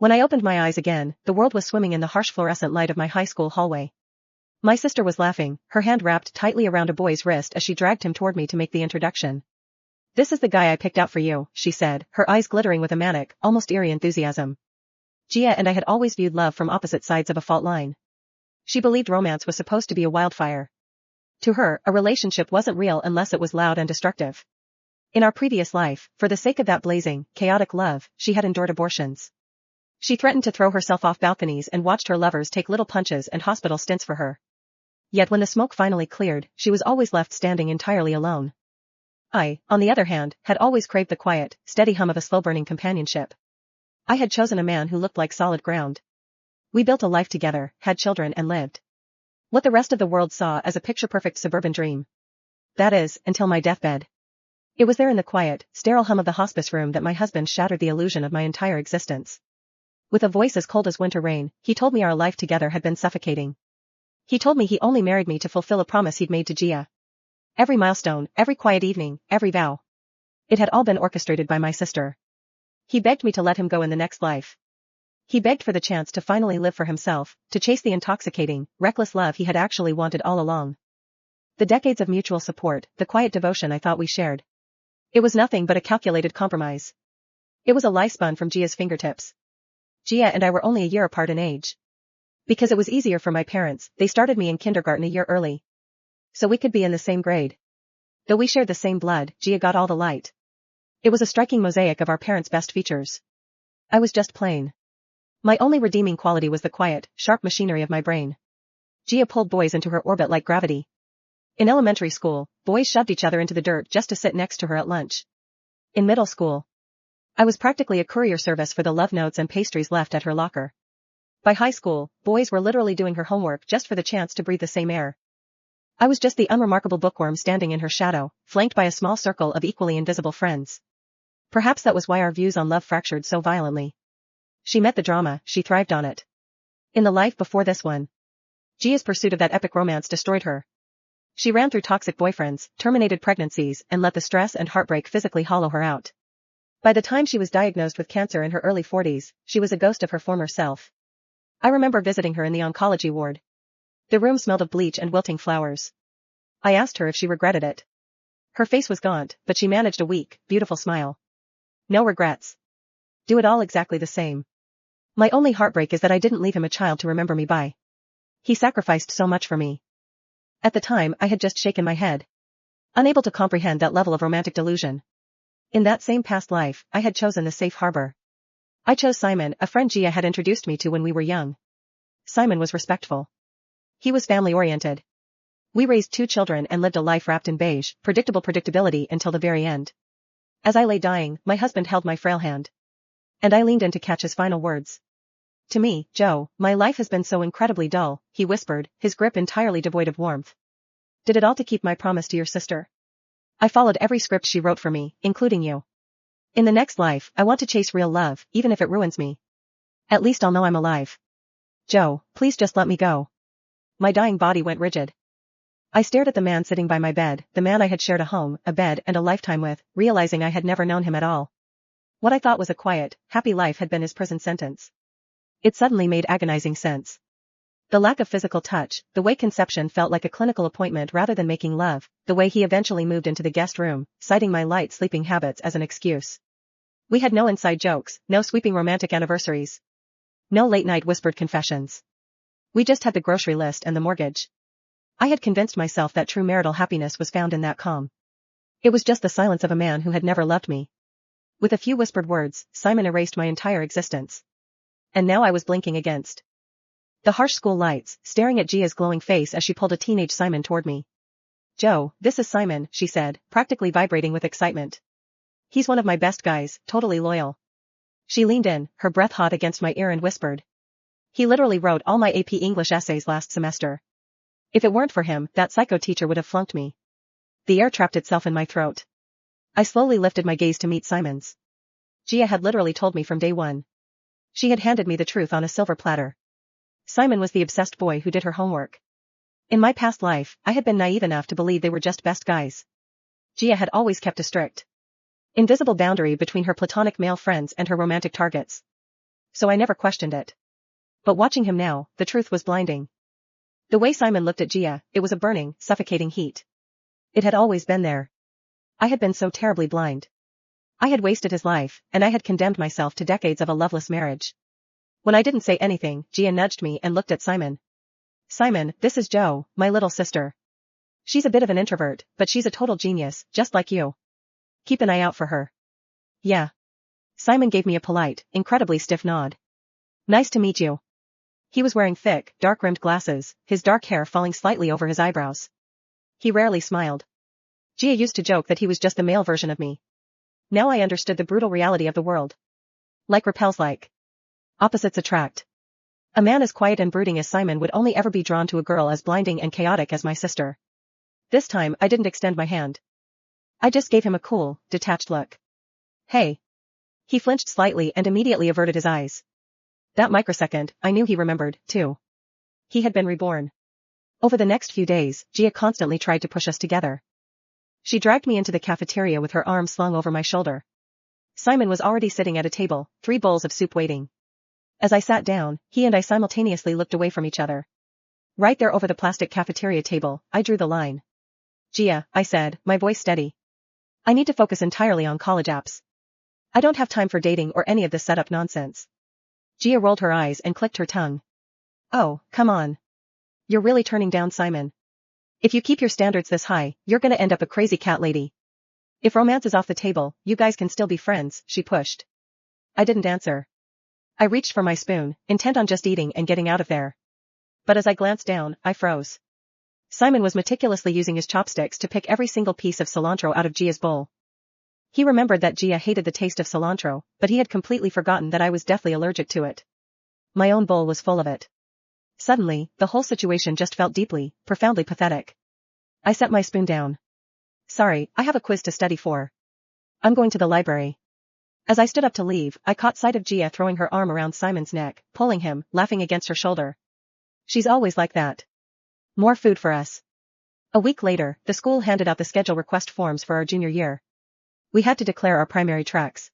When I opened my eyes again, the world was swimming in the harsh fluorescent light of my high school hallway. My sister was laughing, her hand wrapped tightly around a boy's wrist as she dragged him toward me to make the introduction. "This is the guy I picked out for you," she said, her eyes glittering with a manic, almost eerie enthusiasm. Gia and I had always viewed love from opposite sides of a fault line. She believed romance was supposed to be a wildfire. To her, a relationship wasn't real unless it was loud and destructive. In our previous life, for the sake of that blazing, chaotic love, she had endured abortions. She threatened to throw herself off balconies and watched her lovers take little punches and hospital stints for her. Yet when the smoke finally cleared, she was always left standing entirely alone. I, on the other hand, had always craved the quiet, steady hum of a slow-burning companionship. I had chosen a man who looked like solid ground. We built a life together, had children and lived what the rest of the world saw as a picture-perfect suburban dream. That is, until my deathbed. It was there in the quiet, sterile hum of the hospice room that my husband shattered the illusion of my entire existence. With a voice as cold as winter rain, he told me our life together had been suffocating. He told me he only married me to fulfill a promise he'd made to Gia. Every milestone, every quiet evening, every vow. It had all been orchestrated by my sister. He begged me to let him go in the next life. He begged for the chance to finally live for himself, to chase the intoxicating, reckless love he had actually wanted all along. The decades of mutual support, the quiet devotion I thought we shared. It was nothing but a calculated compromise. It was a lie spun from Gia's fingertips. Gia and I were only a year apart in age. Because it was easier for my parents, they started me in kindergarten a year early. So we could be in the same grade. Though we shared the same blood, Gia got all the light. It was a striking mosaic of our parents' best features. I was just plain. My only redeeming quality was the quiet, sharp machinery of my brain. Gia pulled boys into her orbit like gravity. In elementary school, boys shoved each other into the dirt just to sit next to her at lunch. In middle school, I was practically a courier service for the love notes and pastries left at her locker. By high school, boys were literally doing her homework just for the chance to breathe the same air. I was just the unremarkable bookworm standing in her shadow, flanked by a small circle of equally invisible friends. Perhaps that was why our views on love fractured so violently. She met the drama, she thrived on it. In the life before this one, Gia's pursuit of that epic romance destroyed her. She ran through toxic boyfriends, terminated pregnancies, and let the stress and heartbreak physically hollow her out. By the time she was diagnosed with cancer in her early 40s, she was a ghost of her former self. I remember visiting her in the oncology ward. The room smelled of bleach and wilting flowers. I asked her if she regretted it. Her face was gaunt, but she managed a weak, beautiful smile. No regrets. Do it all exactly the same. My only heartbreak is that I didn't leave him a child to remember me by. He sacrificed so much for me. At the time, I had just shaken my head, unable to comprehend that level of romantic delusion. In that same past life, I had chosen the safe harbor. I chose Simon, a friend Gia had introduced me to when we were young. Simon was respectful. He was family-oriented. We raised 2 children and lived a life wrapped in beige, predictable predictability until the very end. As I lay dying, my husband held my frail hand. And I leaned in to catch his final words. "To me, Joe, my life has been so incredibly dull," he whispered, his grip entirely devoid of warmth. "Did it all to keep my promise to your sister. I followed every script she wrote for me, including you. In the next life, I want to chase real love, even if it ruins me. At least I'll know I'm alive. Joe, please just let me go." My dying body went rigid. I stared at the man sitting by my bed, the man I had shared a home, a bed and a lifetime with, realizing I had never known him at all. What I thought was a quiet, happy life had been his prison sentence. It suddenly made agonizing sense. The lack of physical touch, the way conception felt like a clinical appointment rather than making love, the way he eventually moved into the guest room, citing my light sleeping habits as an excuse. We had no inside jokes, no sweeping romantic anniversaries. No late-night whispered confessions. We just had the grocery list and the mortgage. I had convinced myself that true marital happiness was found in that calm. It was just the silence of a man who had never loved me. With a few whispered words, Simon erased my entire existence. And now I was blinking against the harsh school lights, staring at Gia's glowing face as she pulled a teenage Simon toward me. "Joe, this is Simon," she said, practically vibrating with excitement. "He's one of my best guys, totally loyal." She leaned in, her breath hot against my ear and whispered. "He literally wrote all my AP English essays last semester. If it weren't for him, that psycho teacher would have flunked me." The air trapped itself in my throat. I slowly lifted my gaze to meet Simon's. Gia had literally told me from day one. She had handed me the truth on a silver platter. Simon was the obsessed boy who did her homework. In my past life, I had been naive enough to believe they were just best guys. Gia had always kept a strict, invisible boundary between her platonic male friends and her romantic targets. so I never questioned it. But watching him now, the truth was blinding. The way Simon looked at Gia, it was a burning, suffocating heat. It had always been there. I had been so terribly blind. I had wasted his life, and I had condemned myself to decades of a loveless marriage. When I didn't say anything, Gia nudged me and looked at Simon. Simon, this is Jo, my little sister. She's a bit of an introvert, but she's a total genius, just like you. Keep an eye out for her. Yeah. Simon gave me a polite, incredibly stiff nod. Nice to meet you. He was wearing thick, dark-rimmed glasses, his dark hair falling slightly over his eyebrows. He rarely smiled. Gia used to joke that he was just the male version of me. Now I understood the brutal reality of the world. Like repels like. Opposites attract. A man as quiet and brooding as Simon would only ever be drawn to a girl as blinding and chaotic as my sister. This time I didn't extend my hand. I just gave him a cool, detached look. Hey. He flinched slightly and immediately averted his eyes. That microsecond, I knew he remembered, too. He had been reborn. Over the next few days, Gia constantly tried to push us together. She dragged me into the cafeteria with her arm slung over my shoulder. Simon was already sitting at a table, 3 bowls of soup waiting. As I sat down, he and I simultaneously looked away from each other. Right there over the plastic cafeteria table, I drew the line. Gia, I said, my voice steady. I need to focus entirely on college apps. I don't have time for dating or any of this setup nonsense. Gia rolled her eyes and clicked her tongue. Oh, come on. You're really turning down Simon. If you keep your standards this high, you're gonna end up a crazy cat lady. If romance is off the table, you guys can still be friends, she pushed. I didn't answer. I reached for my spoon, intent on just eating and getting out of there. But as I glanced down, I froze. Simon was meticulously using his chopsticks to pick every single piece of cilantro out of Gia's bowl. He remembered that Gia hated the taste of cilantro, but he had completely forgotten that I was deathly allergic to it. My own bowl was full of it. Suddenly, the whole situation just felt deeply, profoundly pathetic. I set my spoon down. Sorry, I have a quiz to study for. I'm going to the library. As I stood up to leave, I caught sight of Gia throwing her arm around Simon's neck, pulling him, laughing against her shoulder. She's always like that. More food for us. A week later, the school handed out the schedule request forms for our junior year. We had to declare our primary tracks.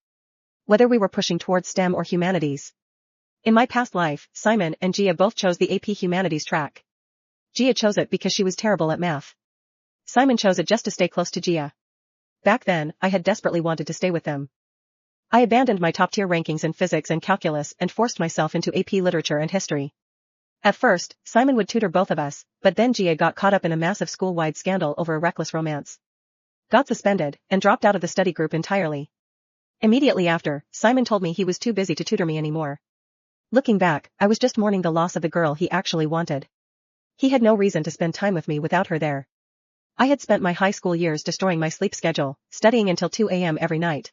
Whether we were pushing towards STEM or humanities. In my past life, Simon and Gia both chose the AP Humanities track. Gia chose it because she was terrible at math. Simon chose it just to stay close to Gia. Back then, I had desperately wanted to stay with them. I abandoned my top-tier rankings in physics and calculus and forced myself into AP Literature and History. At first, Simon would tutor both of us, but then Gia got caught up in a massive school-wide scandal over a reckless romance. Got suspended, and dropped out of the study group entirely. Immediately after, Simon told me he was too busy to tutor me anymore. Looking back, I was just mourning the loss of the girl he actually wanted. He had no reason to spend time with me without her there. I had spent my high school years destroying my sleep schedule, studying until 2 a.m. every night.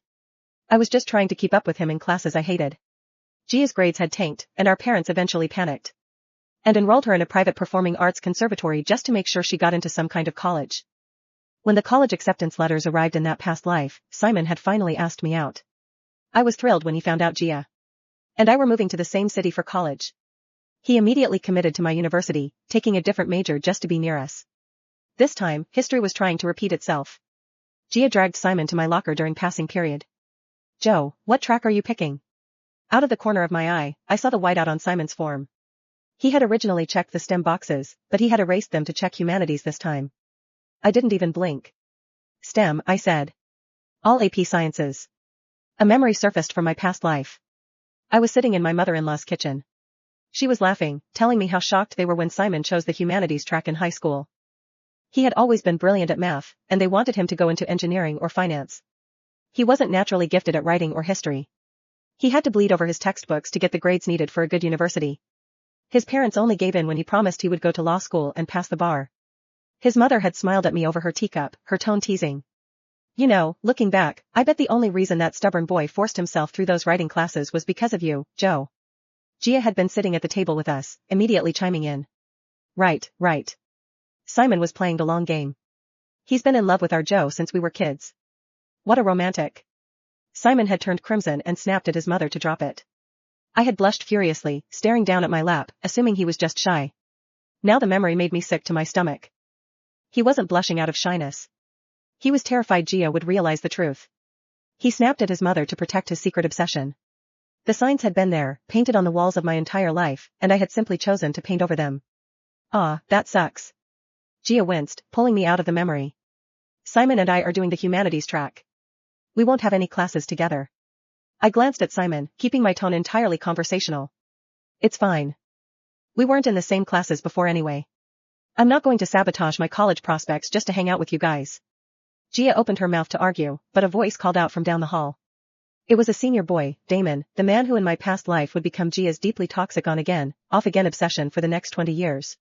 I was just trying to keep up with him in classes I hated. Gia's grades had tanked, and our parents eventually panicked. And enrolled her in a private performing arts conservatory just to make sure she got into some kind of college. When the college acceptance letters arrived in that past life, Simon had finally asked me out. I was thrilled when he found out Gia and I were moving to the same city for college. He immediately committed to my university, taking a different major just to be near us. This time, history was trying to repeat itself. Gia dragged Simon to my locker during passing period. "Jo, what track are you picking?" Out of the corner of my eye, I saw the whiteout on Simon's form. He had originally checked the STEM boxes, but he had erased them to check humanities this time. I didn't even blink. "STEM," I said. "All AP sciences." A memory surfaced from my past life. I was sitting in my mother-in-law's kitchen. She was laughing, telling me how shocked they were when Simon chose the humanities track in high school. He had always been brilliant at math, and they wanted him to go into engineering or finance. He wasn't naturally gifted at writing or history. He had to bleed over his textbooks to get the grades needed for a good university. His parents only gave in when he promised he would go to law school and pass the bar. His mother had smiled at me over her teacup, her tone teasing. "You know, looking back, I bet the only reason that stubborn boy forced himself through those writing classes was because of you, Jo." Gia had been sitting at the table with us, immediately chiming in. Right. Simon was playing the long game. He's been in love with our Jo since we were kids. What a romantic. Simon had turned crimson and snapped at his mother to drop it. I had blushed furiously, staring down at my lap, assuming he was just shy. Now the memory made me sick to my stomach. He wasn't blushing out of shyness. He was terrified Gia would realize the truth. He snapped at his mother to protect his secret obsession. The signs had been there, painted on the walls of my entire life, and I had simply chosen to paint over them. Ah, that sucks. Gia winced, pulling me out of the memory. Simon and I are doing the humanities track. We won't have any classes together. I glanced at Simon, keeping my tone entirely conversational. It's fine. We weren't in the same classes before anyway. I'm not going to sabotage my college prospects just to hang out with you guys. Gia opened her mouth to argue, but a voice called out from down the hall. It was a senior boy, Damon, the man who in my past life would become Gia's deeply toxic on-again, off-again obsession for the next 20 years.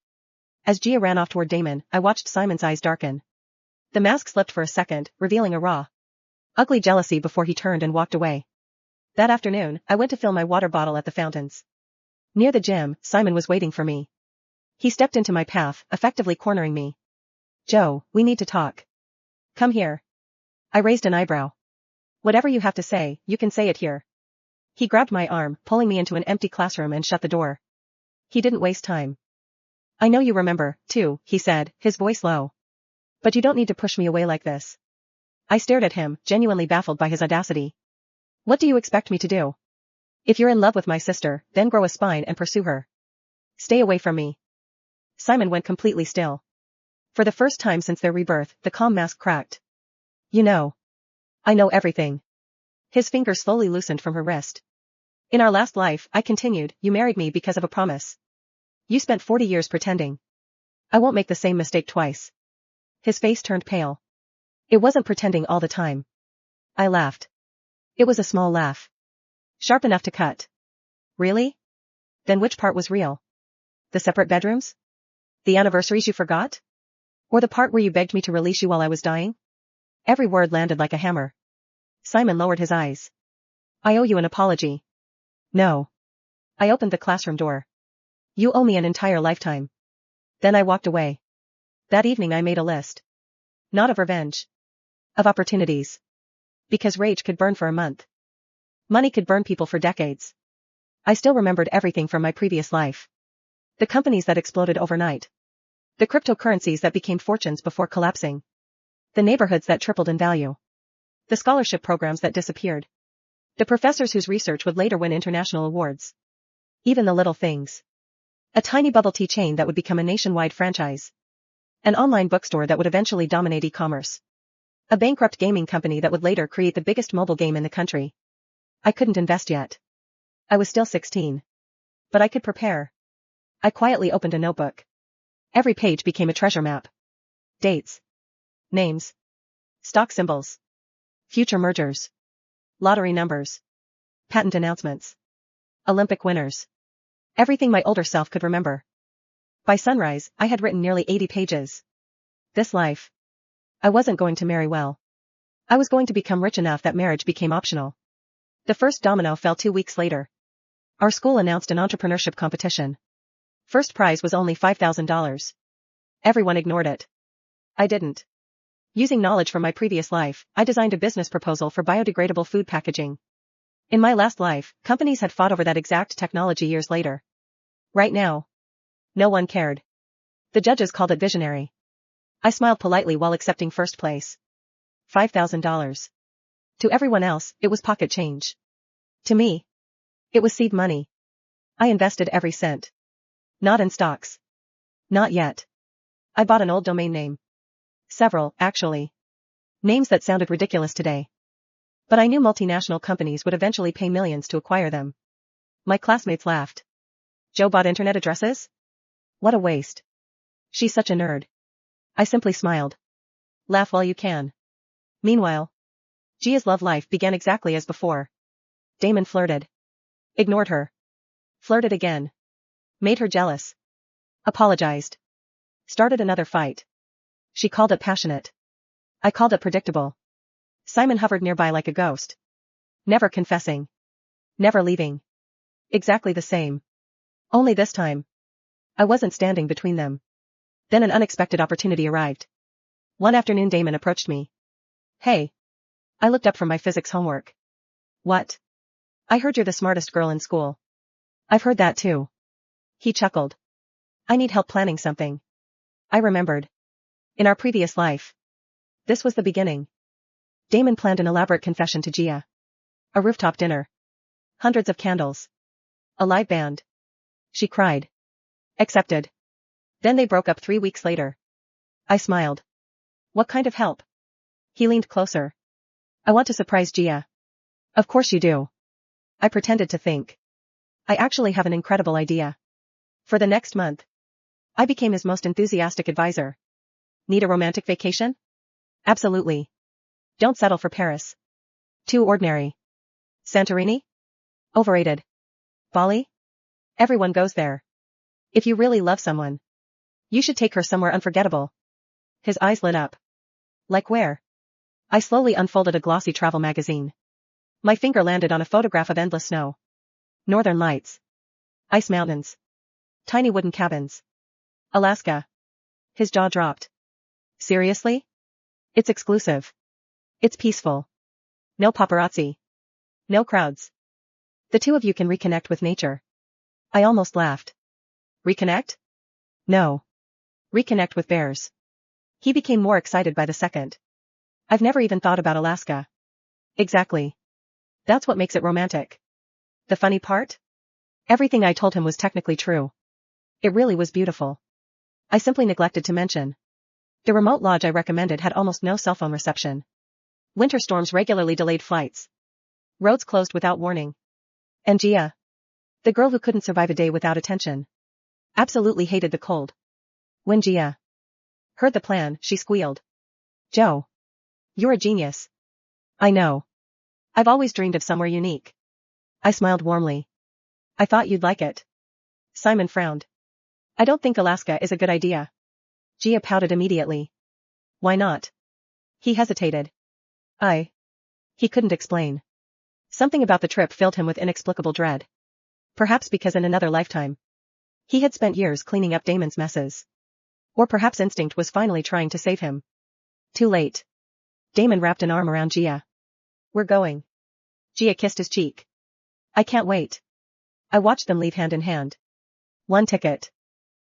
As Gia ran off toward Damon, I watched Simon's eyes darken. The mask slipped for a second, revealing a raw, ugly jealousy before he turned and walked away. That afternoon, I went to fill my water bottle at the fountains. Near the gym, Simon was waiting for me. He stepped into my path, effectively cornering me. Joe, we need to talk. Come here. I raised an eyebrow. Whatever you have to say, you can say it here. He grabbed my arm, pulling me into an empty classroom and shut the door. He didn't waste time. I know you remember, too, he said, his voice low. But you don't need to push me away like this. I stared at him, genuinely baffled by his audacity. What do you expect me to do? If you're in love with my sister, then grow a spine and pursue her. Stay away from me. Simon went completely still. For the first time since their rebirth, the calm mask cracked. You know. I know everything. His fingers slowly loosened from her wrist. In our last life, I continued, you married me because of a promise. You spent 40 years pretending. I won't make the same mistake twice. His face turned pale. It wasn't pretending all the time. I laughed. It was a small laugh. Sharp enough to cut. Really? Then which part was real? The separate bedrooms? The anniversaries you forgot? Or the part where you begged me to release you while I was dying? Every word landed like a hammer. Simon lowered his eyes. I owe you an apology. No. I opened the classroom door. You owe me an entire lifetime. Then I walked away. That evening I made a list. Not of revenge. Of opportunities. Because rage could burn for a month. Money could burn people for decades. I still remembered everything from my previous life. The companies that exploded overnight. The cryptocurrencies that became fortunes before collapsing. The neighborhoods that tripled in value. The scholarship programs that disappeared. The professors whose research would later win international awards. Even the little things. A tiny bubble tea chain that would become a nationwide franchise. An online bookstore that would eventually dominate e-commerce. A bankrupt gaming company that would later create the biggest mobile game in the country. I couldn't invest yet. I was still 16. But I could prepare. I quietly opened a notebook. Every page became a treasure map. Dates. Names. Stock symbols. Future mergers. Lottery numbers. Patent announcements. Olympic winners. Everything my older self could remember. By sunrise, I had written nearly 80 pages. This life. I wasn't going to marry well. I was going to become rich enough that marriage became optional. The first domino fell 2 weeks later. Our school announced an entrepreneurship competition. First prize was only $5,000. Everyone ignored it. I didn't. Using knowledge from my previous life, I designed a business proposal for biodegradable food packaging. In my last life, companies had fought over that exact technology years later. Right now, no one cared. The judges called it visionary. I smiled politely while accepting first place. $5,000. To everyone else, it was pocket change. To me, it was seed money. I invested every cent. Not in stocks. Not yet. I bought an old domain name. Several, actually. Names that sounded ridiculous today. But I knew multinational companies would eventually pay millions to acquire them. My classmates laughed. Joe bought internet addresses? What a waste. She's such a nerd. I simply smiled. Laugh while you can. Meanwhile, Gia's love life began exactly as before. Damon flirted. Ignored her. Flirted again. Made her jealous. Apologized. Started another fight. She called it passionate. I called it predictable. Simon hovered nearby like a ghost. Never confessing. Never leaving. Exactly the same. Only this time, I wasn't standing between them. Then an unexpected opportunity arrived. One afternoon Damon approached me. Hey. I looked up from my physics homework. What? I heard you're the smartest girl in school. I've heard that too. He chuckled. I need help planning something. I remembered. In our previous life. This was the beginning. Damon planned an elaborate confession to Gia. A rooftop dinner. Hundreds of candles. A live band. She cried. Accepted. Then they broke up 3 weeks later. I smiled. What kind of help? He leaned closer. I want to surprise Gia. Of course you do. I pretended to think. I actually have an incredible idea. For the next month. I became his most enthusiastic advisor. Need a romantic vacation? Absolutely. Don't settle for Paris. Too ordinary. Santorini? Overrated. Bali? Everyone goes there. If you really love someone, you should take her somewhere unforgettable. His eyes lit up. Like where? I slowly unfolded a glossy travel magazine. My finger landed on a photograph of endless snow. Northern lights. Ice mountains. Tiny wooden cabins. Alaska. His jaw dropped. Seriously? It's exclusive. It's peaceful. No paparazzi. No crowds. The two of you can reconnect with nature. I almost laughed. Reconnect? No. Reconnect with bears. He became more excited by the second. I've never even thought about Alaska. Exactly. That's what makes it romantic. The funny part? Everything I told him was technically true. It really was beautiful. I simply neglected to mention. The remote lodge I recommended had almost no cell phone reception. Winter storms regularly delayed flights. Roads closed without warning. And Gia, the girl who couldn't survive a day without attention, absolutely hated the cold. When Gia heard the plan, she squealed. Joe. You're a genius. I know. I've always dreamed of somewhere unique. I smiled warmly. I thought you'd like it. Simon frowned. I don't think Alaska is a good idea. Gia pouted immediately. Why not? He hesitated. He couldn't explain. Something about the trip filled him with inexplicable dread. Perhaps because in another lifetime, he had spent years cleaning up Damon's messes. Or perhaps instinct was finally trying to save him. Too late. Damon wrapped an arm around Gia. We're going. Gia kissed his cheek. I can't wait. I watched them leave hand in hand. 1 ticket.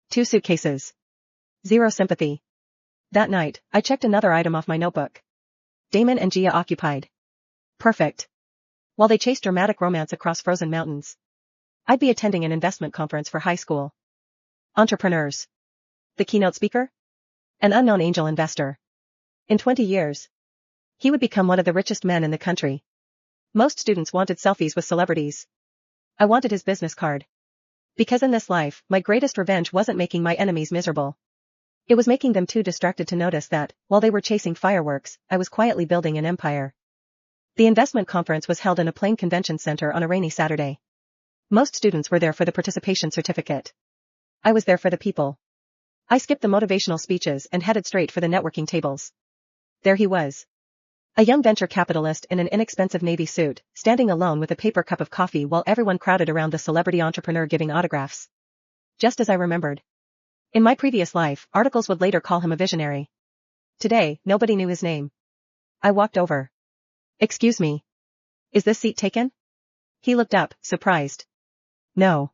2 suitcases. 0 sympathy. That night, I checked another item off my notebook. Damon and Gia occupied. Perfect. While they chased dramatic romance across frozen mountains, I'd be attending an investment conference for high school entrepreneurs. The keynote speaker? An unknown angel investor. In 20 years, he would become one of the richest men in the country. Most students wanted selfies with celebrities. I wanted his business card. Because in this life, my greatest revenge wasn't making my enemies miserable. It was making them too distracted to notice that, while they were chasing fireworks, I was quietly building an empire. The investment conference was held in a plain convention center on a rainy Saturday. Most students were there for the participation certificate. I was there for the people. I skipped the motivational speeches and headed straight for the networking tables. There he was. A young venture capitalist in an inexpensive navy suit, standing alone with a paper cup of coffee while everyone crowded around the celebrity entrepreneur giving autographs. Just as I remembered. In my previous life, articles would later call him a visionary. Today, nobody knew his name. I walked over. Excuse me. Is this seat taken? He looked up, surprised. No.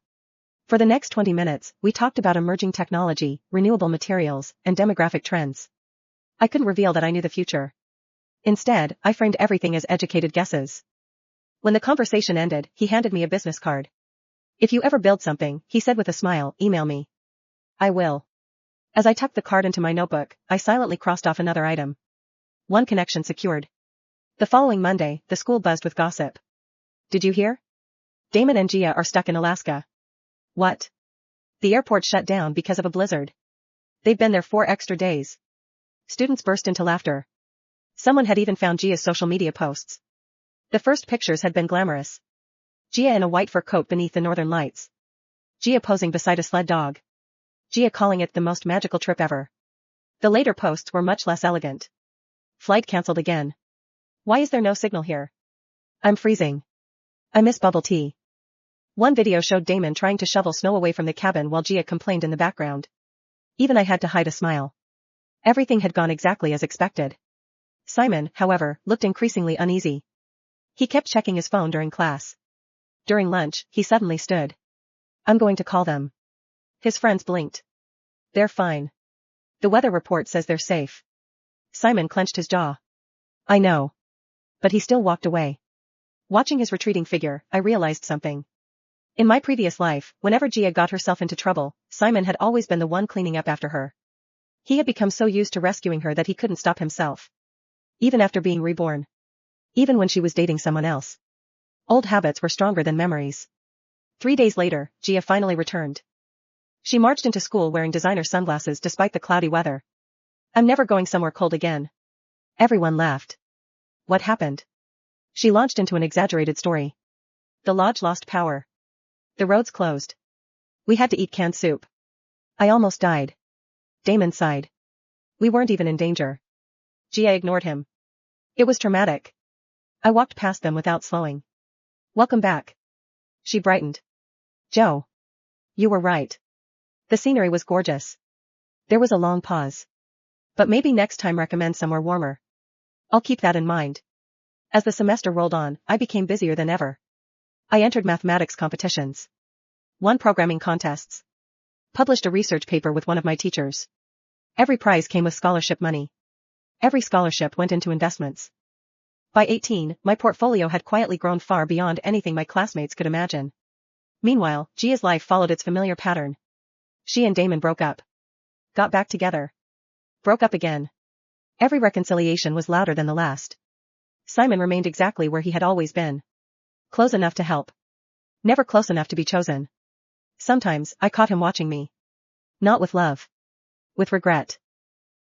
For the next 20 minutes, we talked about emerging technology, renewable materials, and demographic trends. I couldn't reveal that I knew the future. Instead, I framed everything as educated guesses. When the conversation ended, he handed me a business card. If you ever build something, he said with a smile, email me. I will. As I tucked the card into my notebook, I silently crossed off another item. 1 connection secured. The following Monday, the school buzzed with gossip. Did you hear? Damon and Gia are stuck in Alaska. What? The airport shut down because of a blizzard. They've been there 4 extra days. Students burst into laughter. Someone had even found Gia's social media posts. The first pictures had been glamorous. Gia in a white fur coat beneath the northern lights. Gia posing beside a sled dog. Gia calling it the most magical trip ever. The later posts were much less elegant. Flight cancelled again. Why is there no signal here? I'm freezing. I miss bubble tea. One video showed Damon trying to shovel snow away from the cabin while Gia complained in the background. Even I had to hide a smile. Everything had gone exactly as expected. Simon, however, looked increasingly uneasy. He kept checking his phone during class. During lunch, he suddenly stood. I'm going to call them. His friends blinked. They're fine. The weather report says they're safe. Simon clenched his jaw. I know. But he still walked away. Watching his retreating figure, I realized something. In my previous life, whenever Gia got herself into trouble, Simon had always been the one cleaning up after her. He had become so used to rescuing her that he couldn't stop himself. Even after being reborn. Even when she was dating someone else. Old habits were stronger than memories. 3 days later, Gia finally returned. She marched into school wearing designer sunglasses despite the cloudy weather. I'm never going somewhere cold again. Everyone laughed. What happened? She launched into an exaggerated story. The lodge lost power. The roads closed. We had to eat canned soup. I almost died. Damon sighed. We weren't even in danger. Gia ignored him. It was traumatic. I walked past them without slowing. Welcome back. She brightened. Joe. You were right. The scenery was gorgeous. There was a long pause. But maybe next time recommend somewhere warmer. I'll keep that in mind. As the semester rolled on, I became busier than ever. I entered mathematics competitions. Won programming contests. Published a research paper with one of my teachers. Every prize came with scholarship money. Every scholarship went into investments. By 18, my portfolio had quietly grown far beyond anything my classmates could imagine. Meanwhile, Gia's life followed its familiar pattern. She and Damon broke up. Got back together. Broke up again. Every reconciliation was louder than the last. Simon remained exactly where he had always been. Close enough to help. Never close enough to be chosen. Sometimes, I caught him watching me. Not with love. With regret.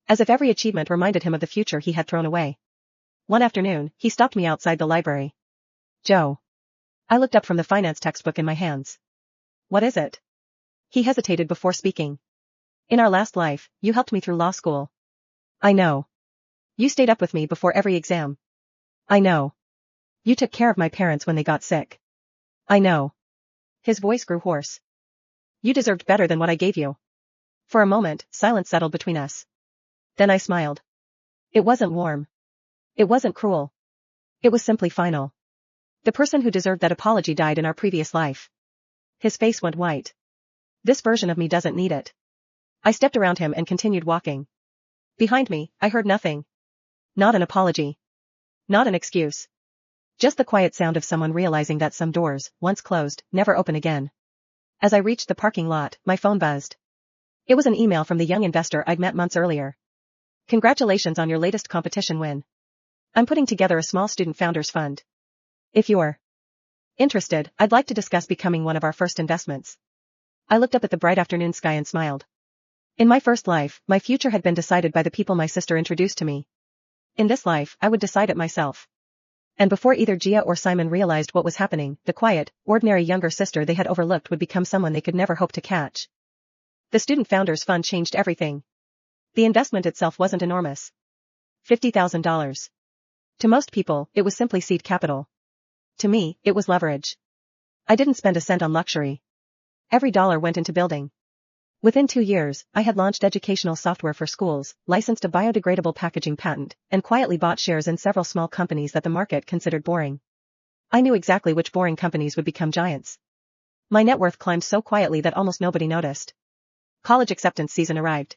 As if every achievement reminded him of the future he had thrown away. One afternoon, he stopped me outside the library. Joe. I looked up from the finance textbook in my hands. What is it? He hesitated before speaking. In our last life, you helped me through law school. I know. You stayed up with me before every exam. I know. You took care of my parents when they got sick. I know. His voice grew hoarse. You deserved better than what I gave you. For a moment, silence settled between us. Then I smiled. It wasn't warm. It wasn't cruel. It was simply final. The person who deserved that apology died in our previous life. His face went white. This version of me doesn't need it. I stepped around him and continued walking. Behind me, I heard nothing. Not an apology. Not an excuse. Just the quiet sound of someone realizing that some doors, once closed, never open again. As I reached the parking lot, my phone buzzed. It was an email from the young investor I'd met months earlier. Congratulations on your latest competition win. I'm putting together a small student founders fund. If you're interested, I'd like to discuss becoming one of our first investments. I looked up at the bright afternoon sky and smiled. In my first life, my future had been decided by the people my sister introduced to me. In this life, I would decide it myself. And before either Gia or Simon realized what was happening, the quiet, ordinary younger sister they had overlooked would become someone they could never hope to catch. The Student Founders Fund changed everything. The investment itself wasn't enormous. $50,000. To most people, it was simply seed capital. To me, it was leverage. I didn't spend a cent on luxury. Every dollar went into building. Within 2 years, I had launched educational software for schools, licensed a biodegradable packaging patent, and quietly bought shares in several small companies that the market considered boring. I knew exactly which boring companies would become giants. My net worth climbed so quietly that almost nobody noticed. College acceptance season arrived.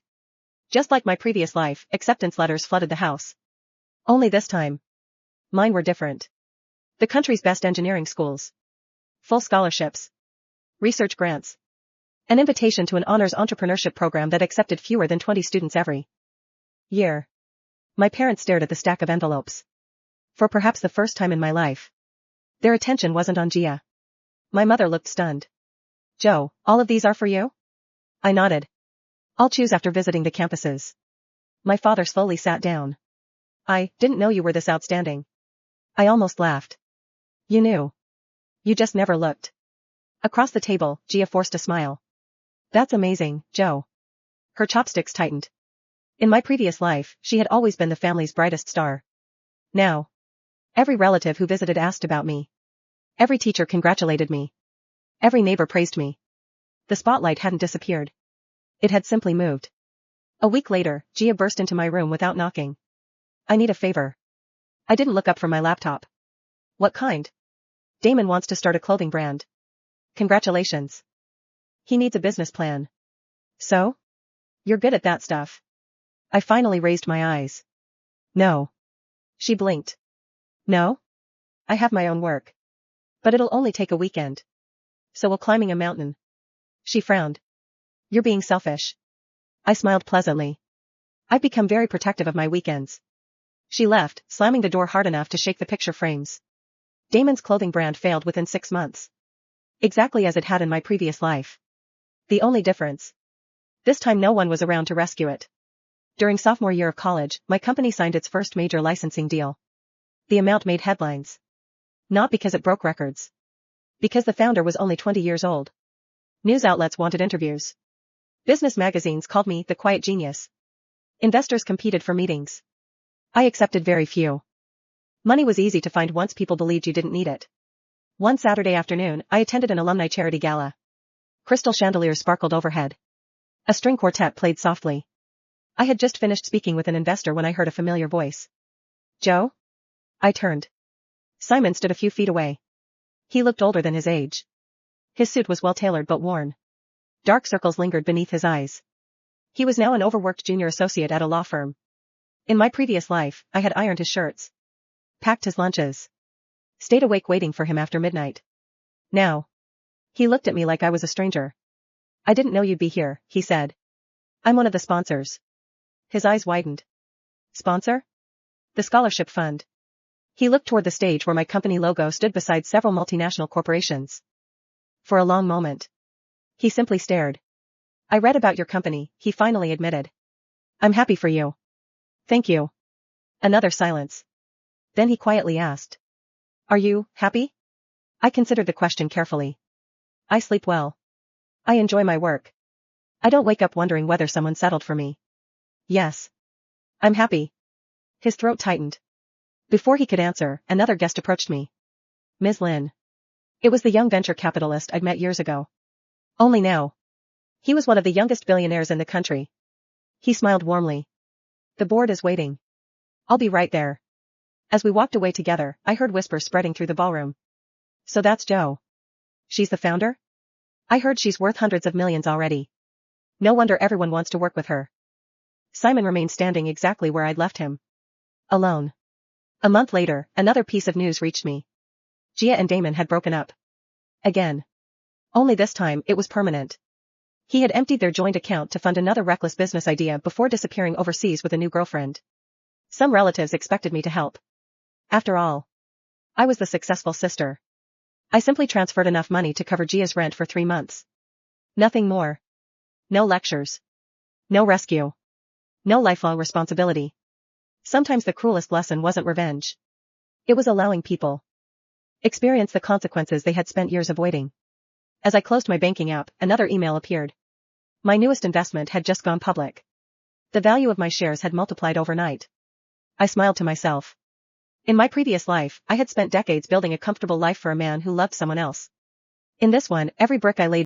Just like my previous life, acceptance letters flooded the house. Only this time. Mine were different. The country's best engineering schools. Full scholarships. Research grants. An invitation to an honors entrepreneurship program that accepted fewer than 20 students every year. My parents stared at the stack of envelopes. For perhaps the first time in my life. Their attention wasn't on Gia. My mother looked stunned. Joe, all of these are for you? I nodded. I'll choose after visiting the campuses. My father slowly sat down. I didn't know you were this outstanding. I almost laughed. You knew. You just never looked. Across the table, Gia forced a smile. That's amazing, Joe. Her chopsticks tightened. In my previous life, she had always been the family's brightest star. Now. Every relative who visited asked about me. Every teacher congratulated me. Every neighbor praised me. The spotlight hadn't disappeared. It had simply moved. A week later, Gia burst into my room without knocking. I need a favor. I didn't look up from my laptop. What kind? Damon wants to start a clothing brand. Congratulations. He needs a business plan. So? You're good at that stuff. I finally raised my eyes. No. She blinked. No? I have my own work. But it'll only take a weekend. So will climbing a mountain. She frowned. You're being selfish. I smiled pleasantly. I've become very protective of my weekends. She left, slamming the door hard enough to shake the picture frames. Damon's clothing brand failed within 6 months. Exactly as it had in my previous life. The only difference. This time no one was around to rescue it. During sophomore year of college, my company signed its first major licensing deal. The amount made headlines. Not because it broke records. Because the founder was only 20 years old. News outlets wanted interviews. Business magazines called me the quiet genius. Investors competed for meetings. I accepted very few. Money was easy to find once people believed you didn't need it. One Saturday afternoon, I attended an alumni charity gala. Crystal chandeliers sparkled overhead. A string quartet played softly. I had just finished speaking with an investor when I heard a familiar voice. Joe? I turned. Simon stood a few feet away. He looked older than his age. His suit was well-tailored but worn. Dark circles lingered beneath his eyes. He was now an overworked junior associate at a law firm. In my previous life, I had ironed his shirts. Packed his lunches. Stayed awake waiting for him after midnight. Now. He looked at me like I was a stranger. I didn't know you'd be here, he said. I'm one of the sponsors. His eyes widened. Sponsor? The scholarship fund. He looked toward the stage where my company logo stood beside several multinational corporations. For a long moment. He simply stared. I read about your company, he finally admitted. I'm happy for you. Thank you. Another silence. Then he quietly asked. Are you happy? I considered the question carefully. I sleep well. I enjoy my work. I don't wake up wondering whether someone settled for me. Yes. I'm happy. His throat tightened. Before he could answer, another guest approached me. Ms. Lin. It was the young venture capitalist I'd met years ago. Only now. He was one of the youngest billionaires in the country. He smiled warmly. The board is waiting. I'll be right there. As we walked away together, I heard whispers spreading through the ballroom. So that's Joe. She's the founder? I heard she's worth hundreds of millions already. No wonder everyone wants to work with her. Simon remained standing exactly where I'd left him. Alone. A month later, another piece of news reached me. Gia and Damon had broken up. Again. Only this time, it was permanent. He had emptied their joint account to fund another reckless business idea before disappearing overseas with a new girlfriend. Some relatives expected me to help. After all, I was the successful sister. I simply transferred enough money to cover Gia's rent for 3 months. Nothing more. No lectures. No rescue. No lifelong responsibility. Sometimes the cruelest lesson wasn't revenge. It was allowing people experience the consequences they had spent years avoiding. As I closed my banking app, another email appeared. My newest investment had just gone public. The value of my shares had multiplied overnight. I smiled to myself. In my previous life, I had spent decades building a comfortable life for a man who loved someone else. In this one, every brick I laid